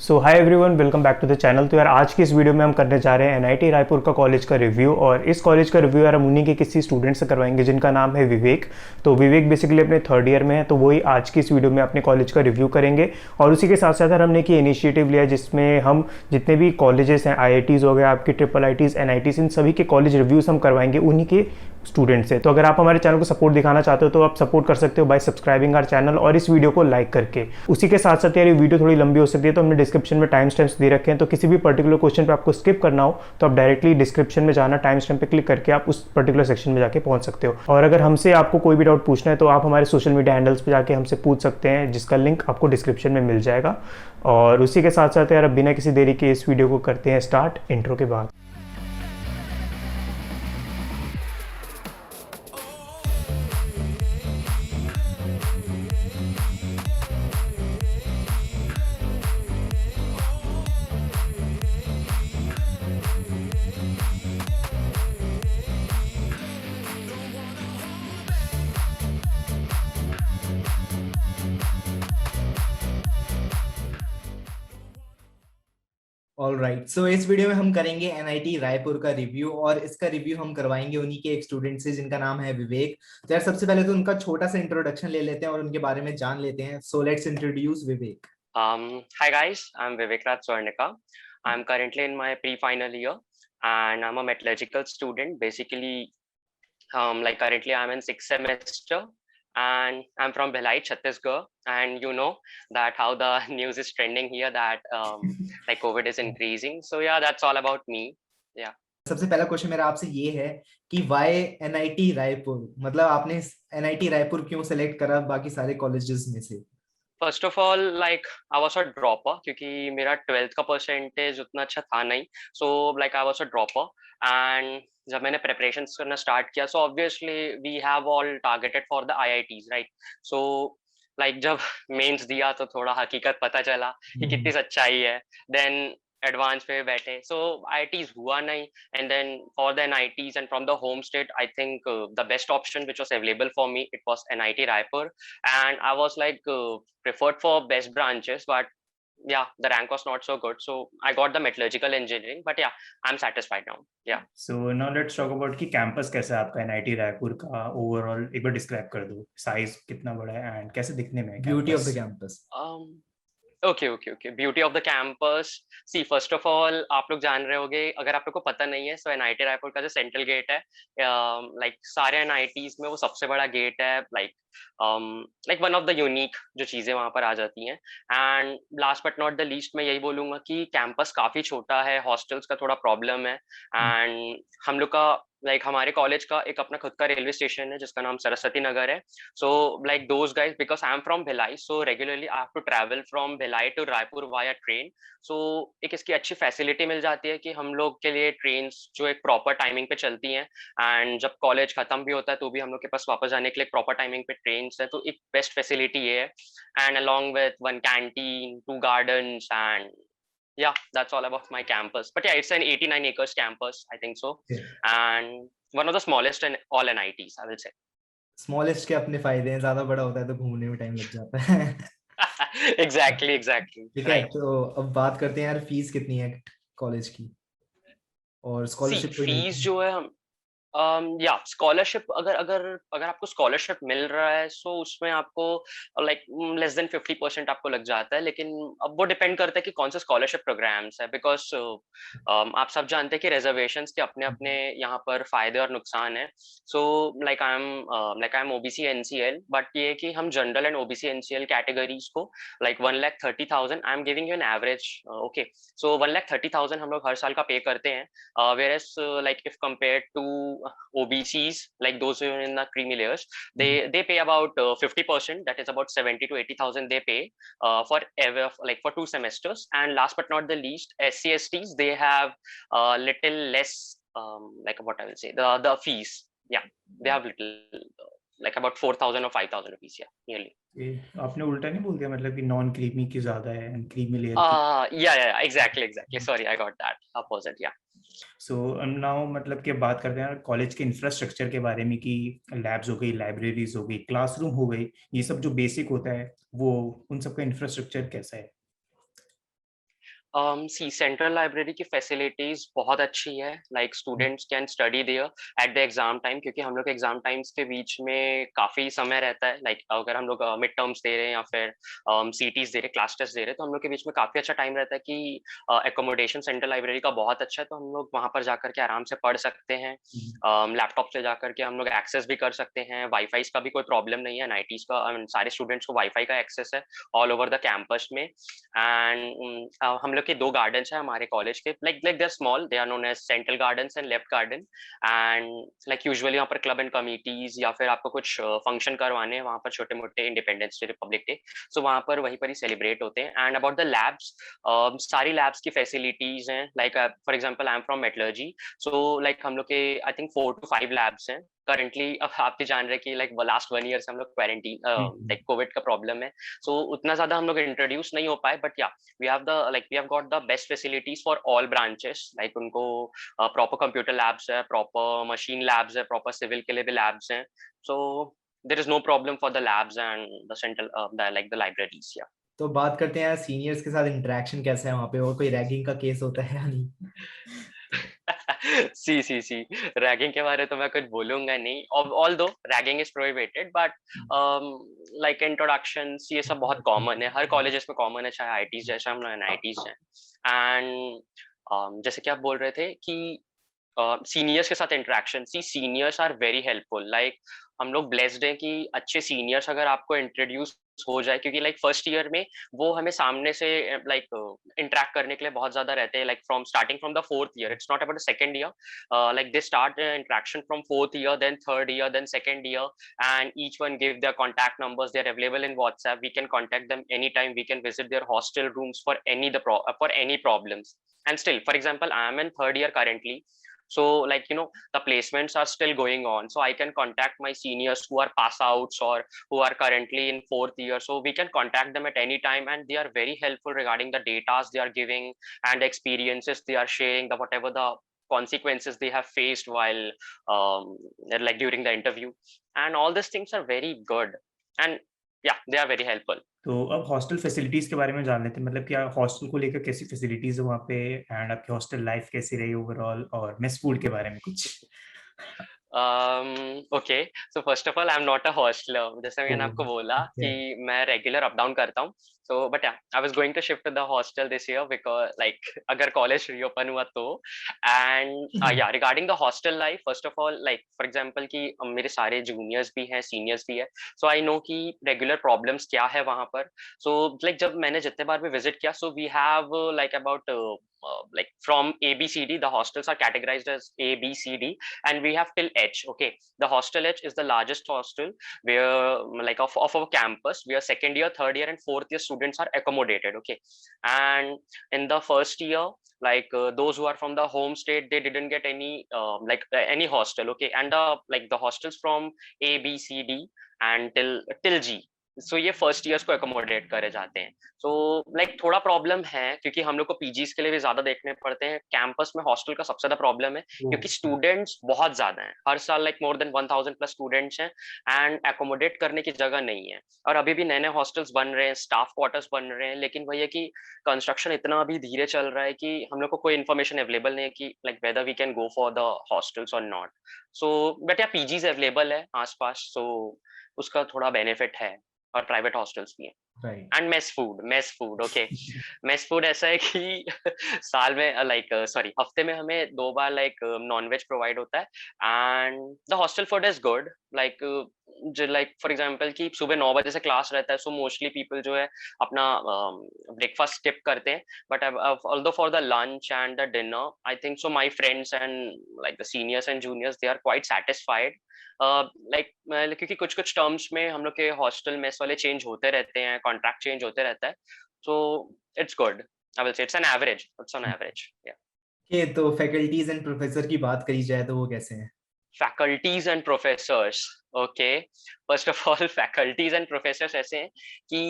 So hi everyone, welcome back to the channel. तो यार आज की इस वीडियो में हम करने जा रहे हैं एनआईटी रायपुर का कॉलेज का रिव्यू। और इस कॉलेज का रिव्यू यार हम उन्हीं के किसी स्टूडेंट से करवाएंगे जिनका नाम है विवेक। तो विवेक बेसिकली अपने थर्ड ईयर में है, तो वही आज की इस वीडियो में अपने कॉलेज का रिव्यू करेंगे। और उसी के साथ साथ यार हमने एक इनिशिएटिव लिया जिसमें हम जितने भी कॉलेजेस हैं, आईआईटीज़ हो गए, आपकी ट्रिपल आईटीज़, एनआईटीज़, इन सभी के कॉलेज रिव्यूज़ हम करवाएंगे उन्हीं के स्टूडेंट से। तो अगर आप हमारे चैनल को सपोर्ट दिखाना चाहते हो तो आप सपोर्ट कर सकते हो बाय सब्सक्राइबिंग आवर चैनल और इस वीडियो को लाइक करके। उसी के साथ साथ यार ये वीडियो थोड़ी लंबी हो सकती है, तो हमने डिस्क्रिप्शन में टाइम स्टैम्प्स दे रखे हैं। तो किसी भी पर्टिकुलर क्वेश्चन पे आपको स्किप करना हो तो आप डायरेक्टली डिस्क्रिप्शन में जाना, टाइम स्टैम्प पे क्लिक करके आप उस पर्टिकुलर सेक्शन में जाके पहुंच सकते हो। और अगर हमसे आपको कोई भी डाउट पूछना है तो आप हमारे सोशल मीडिया हैंडल्स पे जाके हमसे पूछ सकते हैं, जिसका लिंक आपको डिस्क्रिप्शन में मिल जाएगा। और उसी के साथ साथ यार अब बिना किसी देरी के इस वीडियो को करते हैं स्टार्ट इंट्रो के बाद। ऑल राइट, सो इस वीडियो में हम करेंगे एनआईटी रायपुर का रिव्यू। और इसका रिव्यू हम करवाएंगे उन्हीं के एक स्टूडेंट से जिनका नाम है विवेक। तो यार सबसे पहले तो उनका छोटा सा इंट्रोडक्शन ले लेते हैं और उनके बारे में जान लेते हैं। So let's introduce Vivek. Hi guys, I'm Vivek Raj Swarnika. I'm currently in my pre-final year and I'm a metallurgical student. Basically, like currently I'm in sixth semester and I'm from Bhilai, Chhattisgarh. And you know that how the news is trending here that like COVID is increasing. So yeah, that's all about me. Yeah. सबसे पहला question मेरा आपसे ये है कि Y NIT Raipur, मतलब आपने NIT Raipur क्यों सेलेक्ट करा बाकी सारे कॉलेजेस में से? First of all like I was a dropper क्योंकि मेरा 12th का परसेंटेज उतना अच्छा था नहीं, so like I was a dropper. And जब मैंने प्रिपरेशंस करना स्टार्ट किया, so obviously we have all targeted for the IITs, right? So like जब मेंस दिया तो थोड़ा हकीकत पता चला कि कितनी सच्चाई है। देन एडवांस पे बैठे, सो आईआईटीज हुआ नहीं। And then for the NITs and from the home state, I think the best option which was available for me, it was NIT Raipur. And I was like preferred for best branches, but yeah, the rank was not so good. So I got the metallurgical engineering, but yeah, I'm satisfied now. Yeah. So now let's talk about कि campus कैसा है आपका NIT Raipur का। Overall एक बार describe कर दो, size कितना बड़ा है एंड कैसे दिखने में है beauty of the campus. Campus. Okay, beauty of the campus. See first of all आप लोग जान रहे होगे, अगर आप लोग को पता नहीं है, सो एनआईटी रायपुर का जो सेंट्रल गेट है, लाइक सारे एनआईटीज में वो सबसे बड़ा गेट है। Like one of the unique जो चीजें वहां पर आ जाती हैं। And last but not the least मैं यही बोलूंगा कि कैंपस काफी छोटा है, हॉस्टल्स का थोड़ा प्रॉब्लम है। एंड हम लोग का हमारे कॉलेज का एक अपना खुद का रेलवे स्टेशन है जिसका नाम सरस्वती नगर है। So like those guys, because I'm from Bhilai, so regularly I have to travel from Bhilai to Raipur via train. So एक इसकी अच्छी फैसिलिटी मिल जाती है कि हम लोग के लिए ट्रेन्स जो एक प्रॉपर टाइमिंग पे चलती हैं, एंड जब कॉलेज खत्म भी होता है तो भी हम लोग के पास वापस जाने के लिए प्रॉपर टाइमिंग पे ट्रेन्स है। तो एक बेस्ट फैसिलिटी ये है। And along with one canteen, two gardens, and yeah, that's all about my campus. But yeah, it's an 89 acres campus, I think so. And one of the smallest in all NITs, I will say. Smallest के अपने फायदे हैं, ज्यादा बड़ा होता है तो घूमने में टाइम लग जाता है। Exactly, ठीक है, right. तो अब बात करते हैं यार, फीस कितनी है कॉलेज की और See, स्कॉलरशिप कोई fees मिलती है? जो है, या स्कॉलरशिप, अगर अगर अगर आपको स्कॉलरशिप मिल रहा है, सो उसमें आपको लाइक लेस देन 50% आपको लग जाता है। लेकिन अब वो डिपेंड करता है कि कौन से स्कॉलरशिप प्रोग्राम्स है, बिकॉज आप सब जानते हैं कि रिजर्वेशंस के अपने अपने यहाँ पर फायदे और नुकसान है। So like I am OBC NCL, but ये कि हम general and OBC NCL categories को like 1,30,000 I am giving you an average. Okay, so 1,30,000 हम लोग हर साल का पे करते हैं। Whereas like if compared to OBCs, like those who are in the creamy layers, they pay about 50%, that is about 70 to 80,000 they pay for ever, like for 2 semesters. And last but not the least, SC/STs, they have little less, like what I will say, the fees. Yeah, they have little like about 4,000 or 5,000 rupees, yeah, nearly. आपने उल्टा नहीं बोल दिया, मतलब कि non creamy की ज्यादा है एंड क्रीमी लेयर की। Yeah, exactly. Sorry, I got that opposite. Yeah. So now मतलब कि बात करते हैं कॉलेज के इंफ्रास्ट्रक्चर के बारे में कि लैब्स हो गई, लाइब्रेरीज हो गई, क्लासरूम हो गई, ये सब जो बेसिक होता है वो उन सबका इंफ्रास्ट्रक्चर कैसा है। सी सेंट्रल लाइब्रेरी की फैसिलिटीज बहुत अच्छी है, like students can study there at the exam time, क्योंकि हम लोग एग्जाम टाइम्स के बीच में काफी समय रहता है, लाइक अगर हम लोग मिड टर्म्स दे रहे हैं या फिर सीटीज दे रहे हैं, क्लास टेस्ट दे रहे हैं, तो हम लोग के बीच में काफी अच्छा टाइम रहता है कि एकोमोडेशन सेंट्रल लाइब्रेरी का बहुत अच्छा है, तो हम लोग वहां पर जाकर के आराम से पढ़ सकते हैं। लैपटॉप से जाकर के हम लोग एक्सेस भी कर सकते हैं, वाईफाई का भी कोई प्रॉब्लम नहीं है, नाइटीज का सारे स्टूडेंट्स को वाईफाई का एक्सेस है ऑल ओवर द कैंपस में। एंड हम लोग के 2 गार्डन्स हैं हमारे कॉलेज के, like they are small, they are known as central gardens and left garden. And like usually वहाँ पर क्लब एंड कमिटीज या फिर आपको कुछ फंक्शन करवाने हैं वहाँ पर, छोटे मोटे इंडिपेंडेंस डे, रिपब्लिक डे, सो वहाँ पर वहीं पर ही सेलिब्रेट होते हैं। एंड अबाउट द लैब्स, सारी लैब्स की फैसिलिटीज हैं, like for example I am from metallurgy, so like हम लोग के आई थिंक 4 to 5 लैब्स हैं करंटली। अब आप भी जान रहे हैं कि लाइक लास्ट 1 ईयर से हम लोग क्वारंटीन, लाइक कोविड का प्रॉब्लम है, सो उतना ज्यादा हम लोग इंट्रोड्यूस नहीं हो पाए, बट या we have got the best facilities for all branches, like उनको proper computer labs है, proper machine labs है, proper civil के लिए भी labs हैं, so there is no problem for the labs and the central like the libraries, yeah. तो बात करते हैं सीनियर्स के साथ इंटरेक्शन कैसा है वहाँ पे, और कोई रैगिंग का केस होता है या नहीं? सी रैगिंग के बारे तो मैं कुछ बोलूंगा नहीं, although ragging is prohibited, but like introductions ये सब बहुत कॉमन है, हर कॉलेजेस में कॉमन है, चाहे आईटीज जैसे हम लोग एनआईटीज हैं। एंड जैसे कि आप बोल रहे थे कि सीनियर्स के साथ interaction, seniors are very helpful, like हम लोग ब्लेस्ड हैं कि अच्छे सीनियर्स अगर आपको इंट्रोड्यूस हो जाए, क्योंकि लाइक फर्स्ट ईयर में वो हमें सामने से लाइक इंटरेक्ट करने के लिए बहुत ज्यादा रहते हैं, like from starting from the 4th year, it's not about the second year, like they start interaction from 4th year, then 3rd year, then 2nd year, and each one give their contact numbers, they're available in WhatsApp, we can contact them anytime, we can visit their hostel rooms for any problems. And still, for example, I am in 3rd year currently, so like the placements are still going on, so I can contact my seniors who are pass outs or who are currently in 4th year, so we can contact them at any time, and they are very helpful regarding the data they are giving and the experiences they are sharing, the whatever the consequences they have faced while like during the interview, and all these things are very good, and yeah, they are very helpful. तो अब hostel facilities के बारे में जान लेते हैं, मतलब क्या हॉस्टल को लेकर कैसी फैसिलिटीज है वहाँ पे, एंड आपकी हॉस्टल लाइफ कैसी रही ओवरऑल, और मेस फूड के बारे में कुछ। Okay, so first of all I am not a hosteller, जैसे मैंने आपको बोला कि मैं रेगुलर अप डाउन करता हूँ, so but yeah, I was going to shift to the hostel this year because like अगर college reopen हुआ तो, and yeah, regarding the hostel life, first of all, like for example कि मेरे सारे juniors भी हैं, seniors भी है, so I know कि regular problems क्या है वहाँ पर, so like जब मैंने जितने बार भी visit किया, so we have like about like from A, B, C, D, the hostels are categorized as A, B, C, D, and we have till H. Okay, the hostel H is the largest hostel where like of our campus, where 2nd year, 3rd year, and 4th year students are accommodated. Okay, and in the first year, like those who are from the home state, they didn't get any like any hostel. Okay, and like the hostels from A, B, C, D, and till G, सो ये first years को accommodate करे जाते हैं, so like थोड़ा problem है क्योंकि हम लोग को पीजीज के लिए भी ज्यादा देखने पड़ते हैं, कैंपस में हॉस्टल का सबसे ज्यादा प्रॉब्लम है क्योंकि स्टूडेंट्स बहुत ज्यादा हैं, हर साल like more than 1000 plus students हैं, एंड एकोमोडेट करने की जगह नहीं है, और अभी भी नए नए हॉस्टल्स बन रहे हैं, स्टाफ क्वार्टर्स बन रहे हैं, लेकिन वही है कि कंस्ट्रक्शन इतना अभी धीरे चल रहा है कि हम लोग को कोई इन्फॉर्मेशन अवेलेबल नहीं है कि like whether we can go for the hostels और नॉट, सो बट या पीजीज अवेलेबल है आसपास, सो उसका थोड़ा बेनिफिट है, और प्राइवेट हॉस्टल्स भी हैं। And mess food okay, mess food ऐसा है कि साल में लाइक सॉरी हफ्ते में हमें 2 बार लाइक नॉनवेज प्रोवाइड होता है, and the hostel food is good, like for example कि सुबह 9 बजे से क्लास रहता है, सो मोस्टली पीपल जो है अपना ब्रेकफास्ट स्किप करते हैं, but although for the lunch and the dinner I think so my friends and like the seniors and juniors they are quite satisfied, like क्योंकि कुछ कुछ टर्म्स में हम लोग के हॉस्टल मेस वाले चेंज होते रहते हैं, कॉन्ट्रैक्ट चेंज होते रहता है, so it's good, I will से इट्स ऑन एवरेज या। ये तो फैकल्टीज एंड प्रोफेसर की बात करी जाए तो वो कैसे हैं? Faculties and professors, okay, first of all faculties and professors ऐसे हैं कि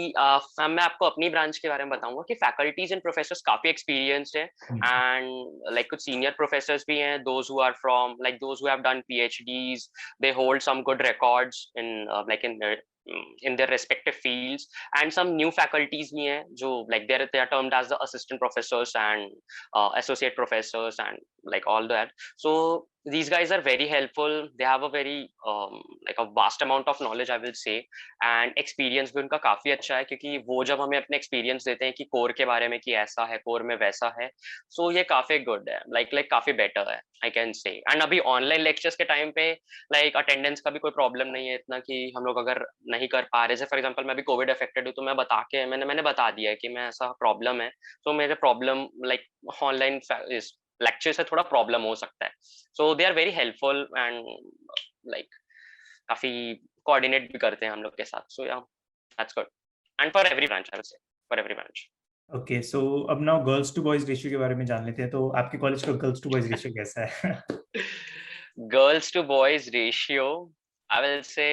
मैं आपको अपनी ब्रांच के बारे में बताऊंगा कि फैकल्टीज एंड प्रोफेसर्स काफी एक्सपीरियंस्ड हैं, एंड लाइक कुछ सीनियर प्रोफेसर्स भी हैं, those who are from like those who have done PhDs, they hold some good records in like in in their respective fields, and some new faculties bhi hain jo like they are termed as the assistant professors and associate professors and like all that. So these guys are very helpful. They have a very like a vast amount of knowledge, I will say, and experience भी उनका काफी अच्छा है, क्योंकि वो जब हमें अपने experience देते हैं कि कोर के बारे में कि ऐसा है, कोर में वैसा है, so ये काफी good है, like काफी better है, I can say. And अभी online lectures के time पे like attendance का भी कोई problem नहीं है इतना कि हम लोग अगर नहीं कर पा रहे, जैसे for example मैं अभी COVID affected हूँ, तो मैं मैंने बता दिया है कि मैं ऐसा problem है, तो मेरे problem like online लेक्चर से थोड़ा प्रॉब्लम हो सकता है. So they are very helpful and like काफी कोऑर्डिनेट भी करते हैं हम लोग के साथ. So yeah that's good. And for every branch I will say, for every branch. Okay, so अब now girls to boys ratio के बारे में जान लेते हैं. तो आपके कॉलेज का गर्ल्स टू बॉयज रेशियो कैसा है? Girls to boys ratio I will say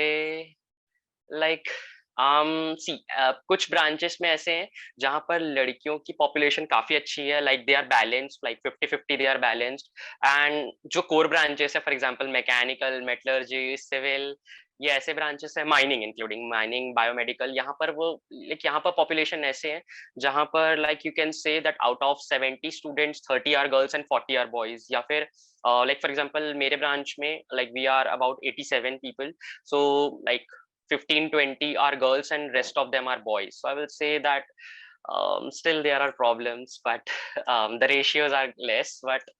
like see कुछ ब्रांचेस में ऐसे हैं जहां पर लड़कियों की पॉपुलेशन काफी अच्छी है, like they are balanced, like 50-50 they are balanced. And जो कोर ब्रांचेस है, for example mechanical, metallurgy, civil, ये ऐसे ब्रांचेस है, माइनिंग इंक्लूडिंग माइनिंग, बायोमेडिकल, यहाँ पर वो लाइक यहाँ पर पॉपुलेशन ऐसे है जहां पर like you can say that out of 70 students 30 are girls and 40 are boys. या फिर लाइक फॉर एग्जांपल मेरे ब्रांच में like we are about 87 people, so like 15-20 are girls and rest of them are boys. So I will say that still there are problems, but the ratios are less, but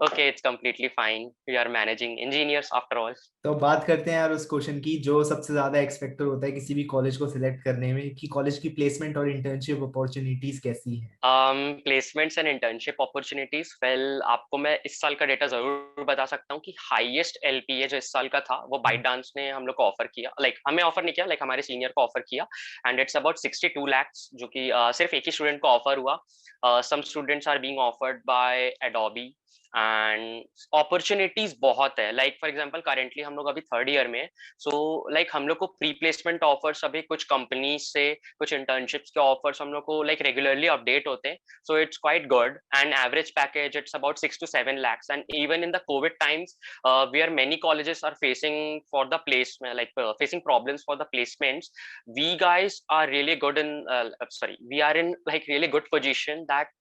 okay, it's completely fine. We are managing engineers after all. तो बात करते हैं यार उस question की जो सबसे ज्यादा एक्सपेक्टेड होता है किसी भी कॉलेज को सिलेक्ट करने में, कि कॉलेज की प्लेसमेंट और इंटर्नशिप अपॉर्चुनिटीज कैसी हैं. Placements and internship opportunities, well आपको मैं इस साल का डेटा जरूर बता सकता हूँ कि हाईएस्ट एलपीए जो इस साल का था वो बाइटडांस ने हम लोग को ऑफर किया, लाइक हमें ऑफर नहीं किया, लाइक हमारे सीनियर को ऑफर किया, एंड इट्स अबाउट 62 lakhs, जो कि सिर्फ एक ही स्टूडेंट को ऑफर हुआ. Some students are being offered by Adobe, and opportunities बहुत है. लाइक फॉर एग्जांपल करेंटली हम लोग अभी थर्ड ईयर में, सो लाइक हम लोग को प्री प्लेसमेंट ऑफर्स अभी कुछ कंपनीज से, कुछ इंटर्नशिप्स के ऑफर्स हम लोग को लाइक रेगुलरली अपडेट होते हैं. So it's quite good, and average package it's about 6 to 7 lakhs. And even in the covid times where many colleges are facing for the placement, like facing problems for the placements, we guys are really good in we are in like really good position that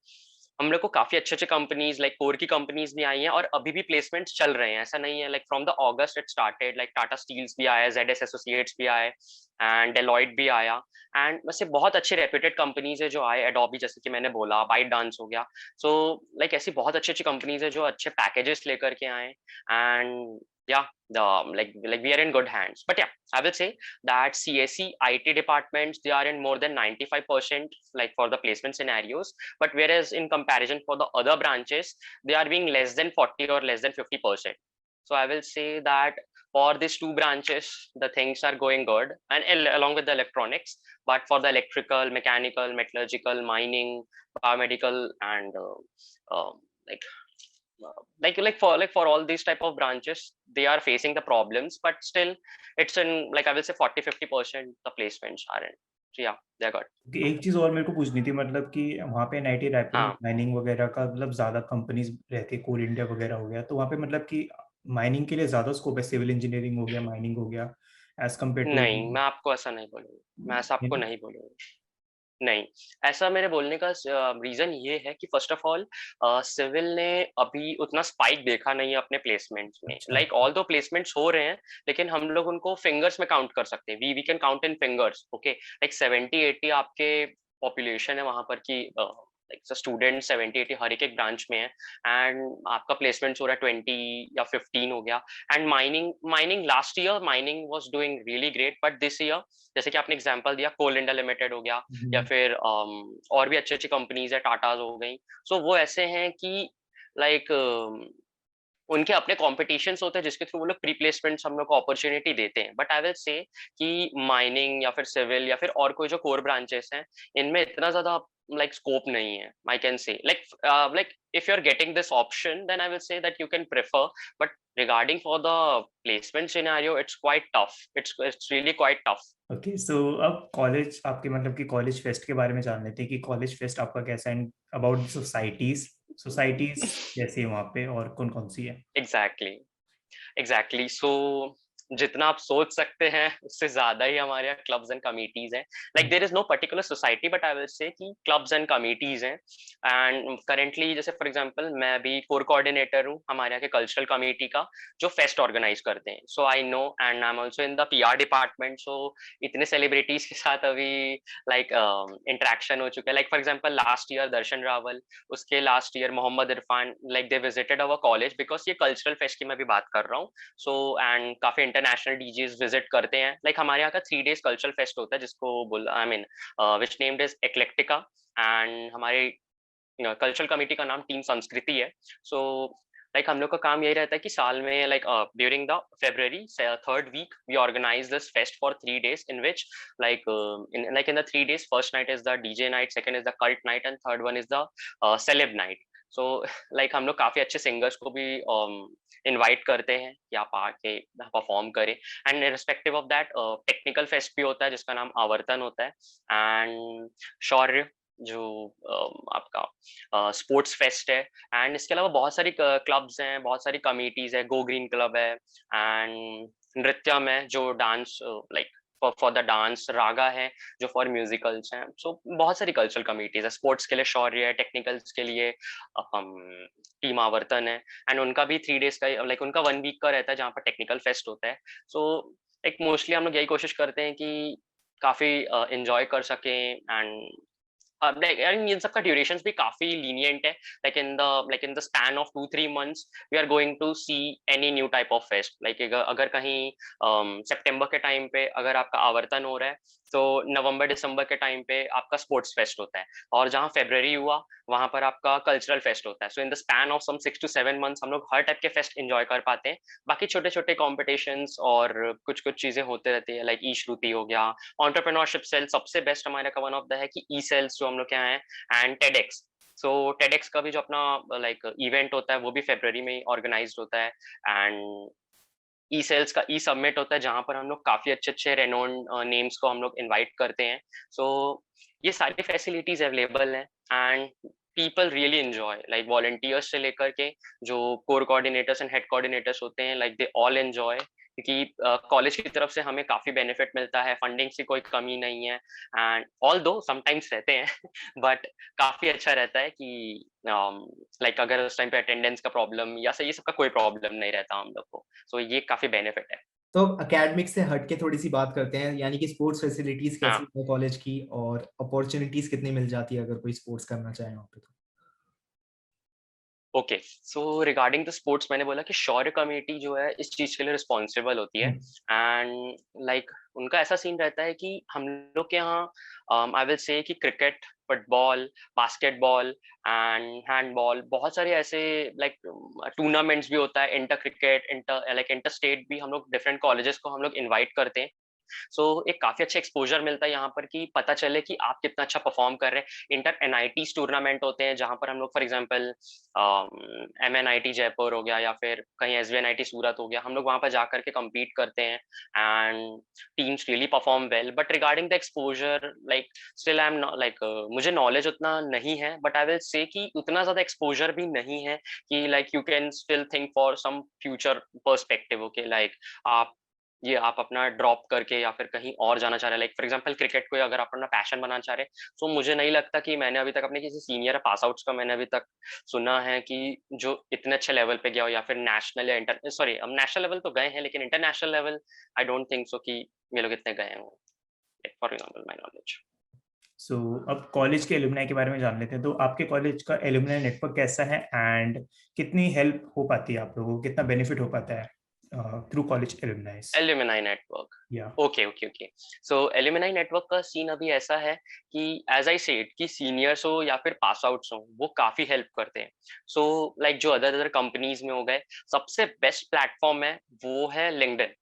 हम लोग को काफी अच्छे अच्छे companies like core की companies भी आई हैं और अभी भी प्लेसमेंट्स चल रहे हैं. ऐसा नहीं है, like from the August it started, like Tata steels भी आया, ZS एसोसिएट्स भी आए, एंड डेलॉयट भी आया, एंड वैसे बहुत अच्छे रेप्यूटेड कंपनीज है जो आए, एडोबी जैसे कि मैंने बोला, बाइटडांस हो गया. सो लाइक ऐसी बहुत अच्छी अच्छी कंपनीज है जो अच्छे पैकेजेस लेकर के आए, and yeah, like we are in good hands. But yeah, I will say that CSE IT departments, they are in more than 95% like for the placement scenarios, but whereas in comparison for the other branches they are being less than 40 or less than 50%. So I will say that for these two branches the things are going good, and along with the electronics, but for the electrical, mechanical, metallurgical, mining, biomedical, and like for all these type of branches they are facing the problems, but still it's in like I will say 40-50% the placements are in. So yeah, they're good. एक चीज और मेरे को पूछनी थी, मतलब कि वहाँ पे एनआईटी रायपुर में हाँ. माइनिंग वगैरह का मतलब ज्यादा कंपनीज रहती है, कोल इंडिया वगैरह हो गया, तो वहाँ पे मतलब कि माइनिंग के लिए ज्यादा स्कोप है, सिविल इंजीनियरिंग हो गया, माइनिंग हो गया, एज कम्पेयर टू. नहीं, मैं आपको ऐसा नहीं बोलूंगा, मैं ऐसा आपको नहीं बोलूंगा. नहीं, ऐसा मेरे बोलने का रीजन ये है कि फर्स्ट ऑफ ऑल सिविल ने अभी उतना स्पाइक देखा नहीं है अपने प्लेसमेंट्स में. लाइक ऑल दो प्लेसमेंट्स हो रहे हैं, लेकिन हम लोग उनको फिंगर्स में काउंट कर सकते हैं. We can count in fingers. Okay, like 70-80 आपके पॉपुलेशन है वहां पर की, लाइक स्टूडेंट 70-80 हर एक ब्रांच में है, एंड आपका प्लेसमेंट हो रहा है 20 या 15 हो गया. And mining last year mining was doing really great, but this year जैसे कि आपने एग्जांपल दिया कोल इंडिया लिमिटेड हो गया, या फिर और भी अच्छी अच्छी कंपनीज है, टाटाज हो गई. सो वो ऐसे हैं कि लाइक उनके अपने कॉम्पिटिशन्स होते हैं जिसके थ्रू वो लोग प्री प्लेसमेंट्स हम लोग को अपॉर्चुनिटी देते हैं. बट आई विल से कि माइनिंग या फिर सिविल या फिर और कोई जो कोर ब्रांचेस हैं इनमें इतना ज्यादा like scope nahi hai, I can say. Like if you're getting this option, then I will say that you can prefer, but regarding for the placement scenario it's quite tough. It's really quite tough. Okay, so अब college आपके मतलब कि college fest के बारे में जान लेते हैं कि कॉलेज फेस्ट आपका कैसा है, अबाउट सोसाइटीज कैसी है वहाँ पे और कौन कौन सी है. Exactly. So जितना आप सोच सकते हैं उससे ज्यादा ही हमारे यहाँ क्लब्स एंड कमिटीज हैं. Like there is no particular society, but I will say कि क्लब्स एंड कमिटीज हैं. एंड करेंटली जैसे फॉर एग्जांपल मैं अभी कोर कोऑर्डिनेटर हूँ हमारे यहाँ के कल्चरल कमेटी का, जो फेस्ट ऑर्गेनाइज करते हैं. So I know and I am also in the PR department. So इतने सेलिब्रिटीज के साथ अभी लाइक इंटरेक्शन हो चुका है. Like for example last year Darshan Raval, उसके last year Mohammad Irfan, like they visited our college, because ये कल्चरल फेस्ट की मैं भी बात कर रहा हूँ. सो एंड काफी इंटरनेशनल डीजेस विजिट करते हैं. लाइक हमारे यहाँ का 3 days कल्चरल फेस्ट होता है, जिसको बोला I mean which named is Eclectica. And हमारे कल्चरल कमेटी का नाम टीम संस्कृति है. सो लाइक हम लोग का काम यही रहता है कि साल में like during the February 3rd week we organize this fest for 3 days, in which in the 3 days, first night is the DJ night, second is the cult night, and third one is the celeb night. So like हम लोग काफी अच्छे singers को भी invite करते हैं कि आप आके परफॉर्म करें. And respective of that technical fest भी होता है जिसका नाम आवर्तन होता है. एंड शौर्य जो आपका स्पोर्ट्स फेस्ट है. एंड इसके अलावा बहुत सारी क्लब्स हैं, बहुत सारी कमिटीज है. गो ग्रीन क्लब है. एंड नृत्य में जो dance like for the dance, Raga है जो फॉर म्यूजिकल्स हैं. सो बहुत सारी कल्चरल कमिटीज है. स्पोर्ट्स के लिए शौर्य है, टेक्निकल्स के लिए टीम आवर्तन है. एंड उनका भी 3 days का लाइक उनका 1 week का रहता है जहाँ पर टेक्निकल फेस्ट होता है. सो एक मोस्टली हम लोग यही कोशिश करते हैं कि काफी एंजॉय कर सकें. एंड इन सबका ड्यूरेशंस भी काफी लीनियंट है. Like in the span of 2-3 months we are going to see any new type of fest. Like अगर कहीं सितंबर के टाइम पे अगर आपका आवर्तन हो रहा है, तो नवंबर दिसंबर के टाइम पे आपका स्पोर्ट्स फेस्ट होता है. और जहाँ February हुआ वहां पर आपका कल्चरल फेस्ट होता है. So in the span of some 6 to 7 months हम लोग हर टाइप के फेस्ट एंजॉय कर पाते हैं. बाकी छोटे छोटे कॉम्पिटिशन्स और कुछ कुछ चीजें होते रहती है. लाइक ई श्रुति हो गया, एंटरप्रेन्योरशिप सेल सबसे बेस्ट हमारे का वन ऑफ द है कि ई सेल्स जो हम लोग के यहाँ है, एंड टेडेक्स. सो टेडेक्स का भी जो अपना लाइक इवेंट होता है वो भी February में ऑर्गेनाइज होता है. एंड ई सेल्स का ई सबमिट होता है जहां पर हम लोग काफी अच्छे अच्छे रेनोन्ड नेम्स को हम लोग इनवाइट करते हैं. सो ये सारी फैसिलिटीज अवेलेबल हैं. And people really enjoy, like volunteers से लेकर के जो core coordinators and head coordinators होते हैं, लाइक दे ऑल एंजॉय. क्योंकि कॉलेज की तरफ से हमें काफी बेनिफिट मिलता है, फंडिंग की कोई कमी नहीं है. एंड ऑल दो समटाइम्स रहते हैं बट काफी अच्छा रहता है कि लाइक अगर उस टाइम पे अटेंडेंस का प्रॉब्लम या ये सब का कोई प्रॉब्लम नहीं रहता हम लोग को. सो ये काफी बेनिफिट है. तो एकेडमिक से हट के थोड़ी सी बात करते हैं, यानी कि स्पोर्ट्स फैसिलिटीज कैसी है कॉलेज की, और अपॉर्चुनिटीज कितनी मिल जाती है अगर कोई स्पोर्ट्स करना चाहे वहाँ पे. तो okay, so regarding the sports, मैंने बोला कि शौर्य कमेटी जो है इस चीज के लिए रिस्पॉन्सिबल होती है. एंड लाइक उनका ऐसा सीन रहता है कि हम लोग के यहाँ आई विल से कि cricket, football, basketball and handball, बहुत सारे ऐसे लाइक टूर्नामेंट्स भी होता है. इंटर क्रिकेट, इंटर स्टेट भी हम लोग डिफरेंट कॉलेजेस को हम लोग इन्वाइट करते हैं. सो एक काफी अच्छा एक्सपोजर मिलता है यहाँ पर कि पता चले कि आप कितना अच्छा परफॉर्म कर रहे हैं. इंटर NITs टूर्नामेंट होते हैं जहाँ पर हम लोग फॉर एग्जांपल MNIT जयपुर हो गया या फिर कहीं SBNIT सूरत हो गया, हम लोग वहाँ पर जाकर के कम्पीट करते हैं. And teams really perform well. But regarding the exposure, like still I am like मुझे नॉलेज उतना नहीं है, बट आई विल से कि उतना ज्यादा एक्सपोजर भी नहीं है कि like you can still think for some future perspective. Okay, like आप अपना ड्रॉप करके या फिर कहीं और जाना चाह रहे हैं. लाइक फॉर एग्जांपल क्रिकेट को अगर आप अपना पैशन बनाना चाह रहे हैं, तो मुझे नहीं लगता कि मैंने अभी तक अपने किसी सीनियर पास आउट्स का मैंने अभी तक सुना है कि जो इतने अच्छे लेवल पे गया हो, या फिर नेशनल या नेशनल लेवल तो गए हैं, लेकिन international level I don't think so कि ये लोग इतने गए हों, फॉर एग्जांपल माय नॉलेज. सो अब कॉलेज के एलुमनाई के बारे में जान लेते हैं. तो आपके कॉलेज का एलुमनाई नेटवर्क कैसा है एंड कितनी हेल्प हो पाती है आप लोगों को, कितना बेनिफिट हो पाता है through college alumni network? Yeah. Okay. So alumni network का सीन अभी ऐसा है कि as I said कि सीनियर्स हो या फिर पास आउट्स हो, वो काफी हेल्प करते हैं. So like जो अदर कंपनीज में हो गए, सबसे बेस्ट प्लेटफॉर्म है वो है लिंक्डइन.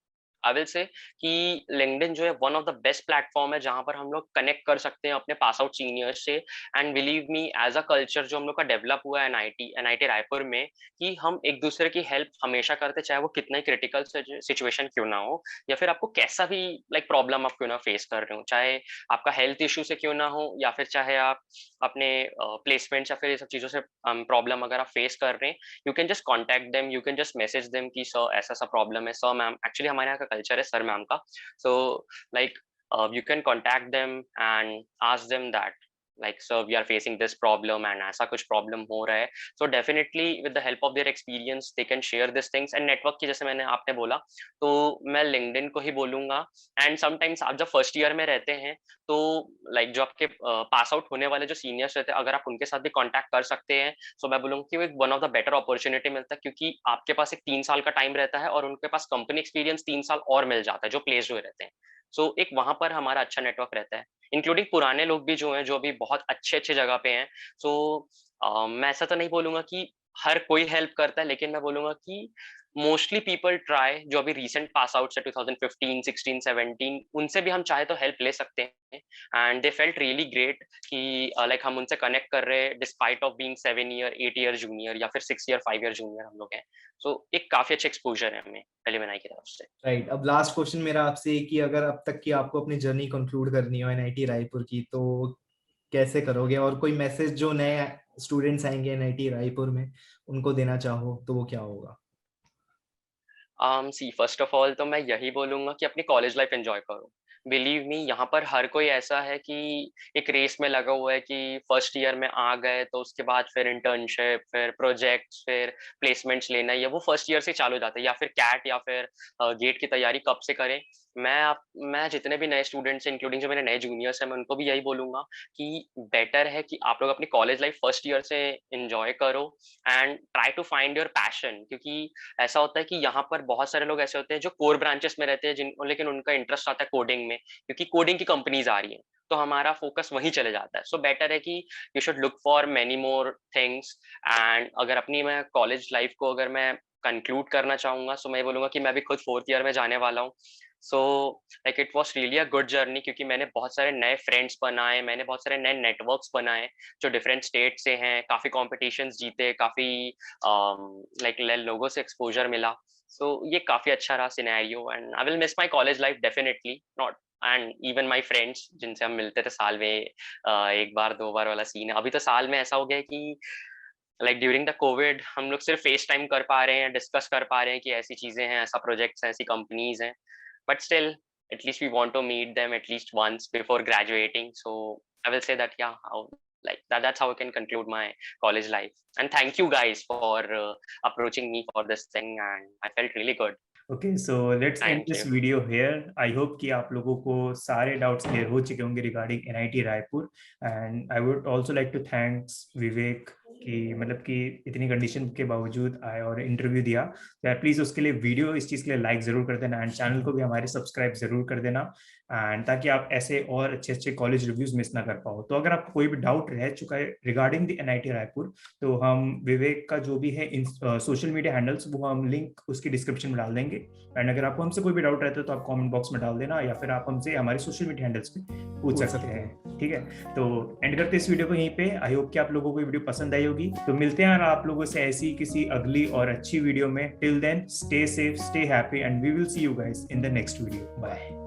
आई विल से कि लिंक्डइन जो है one of the best platform है जहां पर हम लोग कनेक्ट कर सकते हैं अपने पास आउट सीनियर्स से. And believe me, as a culture जो हम लोग का डेवलप हुआ है एनआईटी रायपुर में, कि हम एक दूसरे की हेल्प हमेशा करते, चाहे वो कितना ही क्रिटिकल सिचुएशन क्यों ना हो, या फिर आपको कैसा भी लाइक प्रॉब्लम आप क्यों ना फेस कर रहे हो, चाहे आपका हेल्थ इशू से क्यों ना हो, या फिर चाहे आप अपने प्लेसमेंट या फिर ये सब चीजों से प्रॉब्लम अगर आप फेस कर रहे हैं, you can just contact them, you can just message them कि सर ऐसा सा प्रॉब्लम है, सर मैम एक्चुअली हमारे यहाँ का कल्चर है सर मैम का. So like you can contact them and ask them that like sir we are facing this problem and ऐसा कुछ problem हो रहा है. So definitely with the help of their experience they can share these things. And network की जैसे मैंने आपने बोला तो मैं LinkedIn को ही बोलूंगा. And sometimes आप जब फर्स्ट ईयर में रहते हैं तो like जो आपके पास आउट होने वाले जो सीनियर्स रहते हैं अगर आप उनके साथ भी कांटेक्ट कर सकते हैं so मैं बोलूंगा कि वो एक one of the better opportunity मिलता है क्योंकि आपके पास एक 3 साल का टाइम रहता है और उनके पास कंपनी एक्सपीरियंस 3 साल और मिल जाता है जो प्लेस्ड हुए रहते हैं. सो एक वहां पर हमारा अच्छा नेटवर्क रहता है इंक्लूडिंग पुराने लोग भी जो हैं जो अभी बहुत अच्छे अच्छे जगह पे हैं. सो मैं ऐसा तो नहीं बोलूंगा कि हर कोई हेल्प करता है लेकिन मैं बोलूंगा कि मोस्टली पीपल ट्राई जो अभी रिसेंट पास आउट से 2015 16 17 उनसे भी हम चाहे तो हेल्प ले सकते हैं. And they felt really great कि लाइक हम उनसे कनेक्ट कर रहे हैं despite of being 7 year 8 year junior या फिर 6 ईयर 5 ईयर जूनियर हम लोग हैं. सो एक काफी अच्छा एक्सपोजर है हमें एलिमनाई की तरफ से. राइट. अब लास्ट क्वेश्चन मेरा आपसे कि अगर अब तक की आपको अपनी जर्नी कंक्लूड करनी हो एनआईटी रायपुर की तो कैसे करोगे, और कोई मैसेज जो नए स्टूडेंट्स आएंगे एनआईटी रायपुर में उनको देना चाहो तो वो क्या होगा? सी फर्स्ट ऑफ ऑल तो मैं यही बोलूंगा कि अपनी कॉलेज लाइफ एंजॉय करो. बिलीव मी यहाँ पर हर कोई ऐसा है कि एक रेस में लगा हुआ है कि फर्स्ट ईयर में आ गए तो उसके बाद फिर इंटर्नशिप फिर प्रोजेक्ट्स फिर प्लेसमेंट्स लेना या वो फर्स्ट ईयर से चालू हो जाता है या फिर कैट या फिर गेट की तैयारी कब से करें. मैं जितने भी नए स्टूडेंट्स हैं इंक्लूडिंग जो मेरे नए जूनियर्स हैं मैं उनको भी यही बोलूंगा कि बेटर है कि आप लोग अपनी कॉलेज लाइफ फर्स्ट ईयर से एंजॉय करो and try to find your passion. क्योंकि ऐसा होता है कि यहाँ पर बहुत सारे लोग ऐसे होते हैं जो कोर ब्रांचेस में रहते हैं लेकिन उनका इंटरेस्ट आता है कोडिंग में क्योंकि कोडिंग की कंपनीज आ रही हैं तो हमारा फोकस वहीं चले जाता है. सो बेटर है कि you should look for many more things. And अगर अपनी मैं कॉलेज लाइफ को अगर मैं कंक्लूड करना चाहूंगा सो मैं बोलूंगा कि मैं भी खुद 4th ईयर में जाने वाला हूँ. So like it was really a good journey क्योंकि मैंने बहुत सारे नए फ्रेंड्स बनाए मैंने बहुत सारे नए नेटवर्क्स बनाए जो डिफरेंट स्टेट से हैं. काफी कॉम्पिटिशन्स जीते काफी लाइक लोगों से एक्सपोजर मिला. सो ये काफी अच्छा रहा scenario and I will miss my college life definitely not and even my friends जिनसे हम मिलते थे साल में एक बार 2 बार वाला सीन है. अभी तो साल में ऐसा हो गया है कि लाइक ड्यूरिंग द कोविड हम लोग सिर्फ फेस टाइम कर पा रहे हैं डिस्कस कर पा रहे हैं कि ऐसी चीजें हैं ऐसा प्रोजेक्ट्स हैं ऐसी कंपनीज हैं. But still, at least we want to meet them at least once before graduating. So I will say that, yeah, that's how I can conclude my college life. And thank you guys for approaching me for this thing, and I felt really good. Okay, so let's end Thank this you. video here. I hope कि आप लोगों को सारे doubts clear हो चुके होंगे regarding NIT Raipur. And I would also like to thanks विवेक कि मतलब कि इतनी कंडीशन के बावजूद आए और इंटरव्यू दिया. तो यार प्लीज उसके लिए वीडियो इस चीज के लिए लाइक जरूर कर देना एंड चैनल को भी हमारे सब्सक्राइब जरूर कर देना एंड ताकि आप ऐसे और अच्छे अच्छे कॉलेज रिव्यूज मिस ना कर पाओ. तो अगर आपको कोई भी डाउट रह चुका है रिगार्डिंग द एनआईटी रायपुर तो हम विवेक का जो भी है सोशल मीडिया हैंडल्स वो हम लिंक उसकी डिस्क्रिप्शन में डाल देंगे. एंड अगर आपको हमसे कोई भी डाउट रहता है तो आप कमेंट बॉक्स में डाल देना या फिर आप हमसे हमारे सोशल मीडिया हैंडल्स पे पूछ सकते हैं. ठीक है, तो एंड करते इस वीडियो को यहीं पे. आई होप कि आप लोगों को वीडियो पसंद आई होगी. तो मिलते हैं आप लोगों से ऐसी किसी अगली और अच्छी वीडियो में. Till then stay safe stay happy and we will see you guys in the next video. Bye.